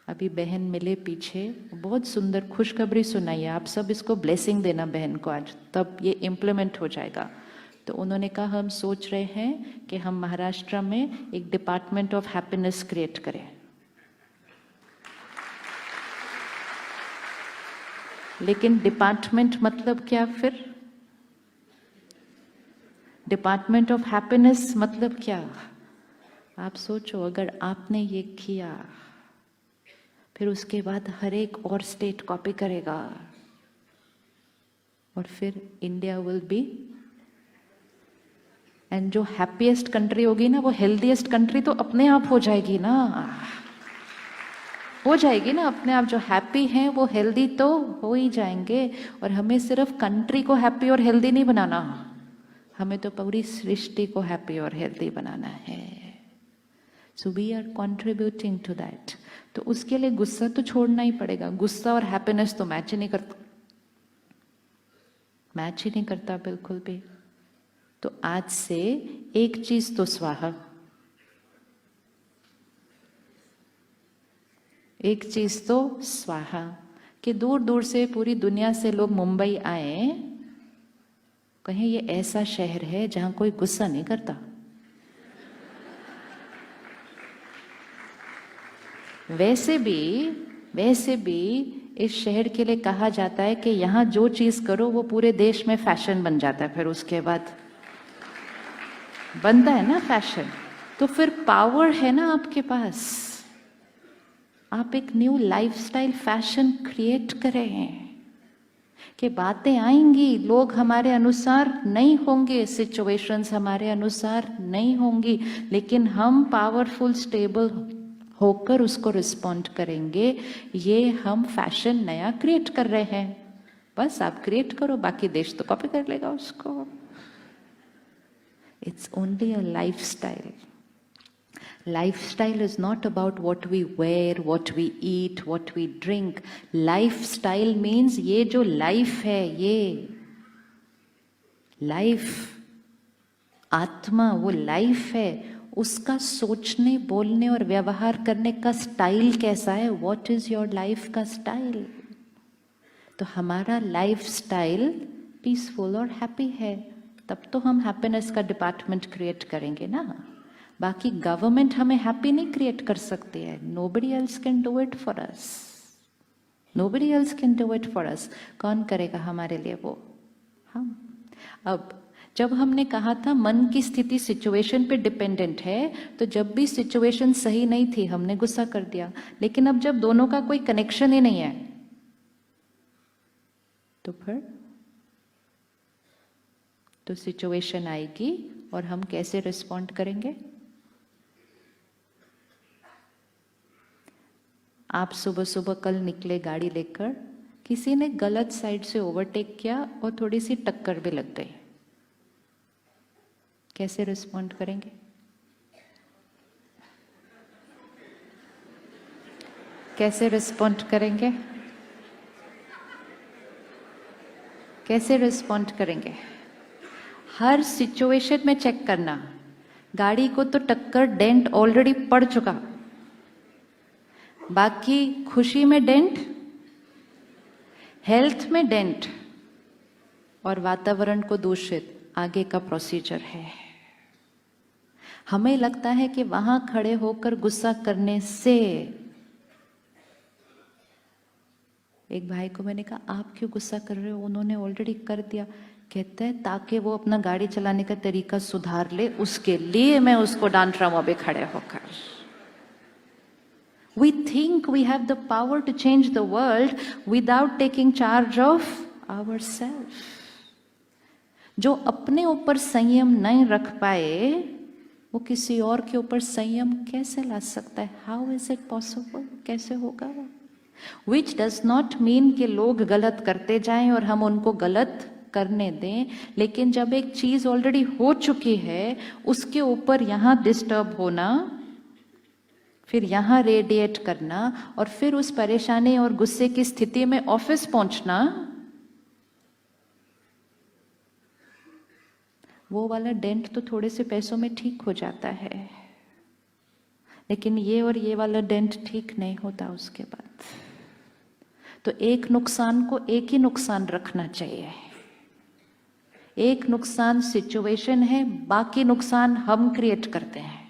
अभी बहन मिले पीछे, बहुत सुंदर खुशखबरी सुनाई है, आप सब इसको ब्लेसिंग देना बहन को आज, तब ये इम्प्लीमेंट हो जाएगा। तो उन्होंने कहा हम सोच रहे हैं कि हम महाराष्ट्र में एक डिपार्टमेंट ऑफ हैप्पीनेस क्रिएट करें। लेकिन डिपार्टमेंट मतलब क्या फिर? डिपार्टमेंट ऑफ हैप्पीनेस मतलब क्या? आप सोचो, अगर आपने ये किया फिर उसके बाद हर एक और स्टेट कॉपी करेगा और फिर इंडिया विल बी, एंड जो हैप्पीएस्ट कंट्री होगी ना वो हेल्दीएस्ट कंट्री तो अपने आप हो जाएगी ना, हो जाएगी ना अपने आप। जो हैप्पी हैं वो हेल्दी तो हो ही जाएंगे। और हमें सिर्फ कंट्री को हैप्पी और हेल्दी नहीं बनाना, हमें तो पूरी सृष्टि को हैप्पी और हेल्दी बनाना है। So we are contributing to that. तो उसके लिए गुस्सा तो छोड़ना ही पड़ेगा। गुस्सा और हैप्पीनेस तो मैच ही नहीं करता, मैच ही नहीं करता बिल्कुल भी। तो आज से एक चीज तो स्वाहा, एक चीज तो स्वाहा, कि दूर दूर से पूरी दुनिया से लोग मुंबई आए, कहें ये ऐसा शहर है जहां कोई गुस्सा नहीं करता। वैसे भी इस शहर के लिए कहा जाता है कि यहाँ जो चीज करो वो पूरे देश में फैशन बन जाता है, फिर उसके बाद बनता है ना फैशन। तो फिर पावर है ना आपके पास, आप एक न्यू लाइफस्टाइल फैशन क्रिएट करें कि बातें आएंगी, लोग हमारे अनुसार नहीं होंगे, सिचुएशंस हमारे अनुसार नहीं होंगी, लेकिन हम पावरफुल स्टेबल होकर उसको रिस्पॉन्ड करेंगे। ये हम फैशन नया क्रिएट कर रहे हैं। बस आप क्रिएट करो, बाकी देश तो कॉपी कर लेगा उसको। It's only a lifestyle. Lifestyle is not about what we wear, what we eat, what we drink. Lifestyle means ये जो life है, ये life, आत्मा वो life है, उसका सोचने, बोलने और व्यवहार करने का स्टाइल कैसा है? What is your life का स्टाइल? तो हमारा लाइफ स्टाइल पीसफुल और हैप्पी है, तब तो हम हैप्पीनेस का डिपार्टमेंट क्रिएट करेंगे ना। बाकी गवर्नमेंट हमें हैप्पी नहीं क्रिएट कर सकती है। Nobody else can do it for us, nobody else can do it for us. कौन करेगा हमारे लिए वो? हम। अब जब हमने कहा था मन की स्थिति सिचुएशन पे डिपेंडेंट है, तो जब भी सिचुएशन सही नहीं थी हमने गुस्सा कर दिया। लेकिन अब जब दोनों का कोई कनेक्शन ही नहीं है तो फिर तो सिचुएशन आएगी और हम कैसे रिस्पॉन्ड करेंगे? आप सुबह सुबह कल निकले गाड़ी लेकर, किसी ने गलत साइड से ओवरटेक किया और थोड़ी सी टक्कर भी लग गई, कैसे रिस्पॉन्ड करेंगे? कैसे रिस्पॉन्ड करेंगे? कैसे रिस्पॉन्ड करेंगे? हर सिचुएशन में चेक करना। गाड़ी को तो टक्कर, डेंट ऑलरेडी पड़ चुका, बाकी खुशी में डेंट, हेल्थ में डेंट और वातावरण को दूषित, आगे का प्रोसीजर है। हमें लगता है कि वहां खड़े होकर गुस्सा करने से, एक भाई को मैंने कहा आप क्यों गुस्सा कर रहे हो, उन्होंने ऑलरेडी कर दिया। कहते हैं ताकि वो अपना गाड़ी चलाने का तरीका सुधार ले, उसके लिए मैं उसको डांट रहा हूं अभी खड़े होकर। We think we have the power to change the world without taking charge of ourselves. जो अपने ऊपर संयम नहीं रख पाए वो किसी और के ऊपर संयम कैसे ला सकता है? How is it possible? कैसे होगा वो? Which does not mean कि लोग गलत करते जाएं और हम उनको गलत करने दें, लेकिन जब एक चीज ऑलरेडी हो चुकी है उसके ऊपर यहाँ डिस्टर्ब होना, फिर यहाँ रेडिएट करना और फिर उस परेशानी और गुस्से की स्थिति में ऑफिस पहुंचना, वो वाला डेंट तो थोड़े से पैसों में ठीक हो जाता है, लेकिन ये और ये वाला डेंट ठीक नहीं होता उसके बाद। तो एक नुकसान को एक ही नुकसान रखना चाहिए। एक नुकसान सिचुएशन है, बाकी नुकसान हम क्रिएट करते हैं।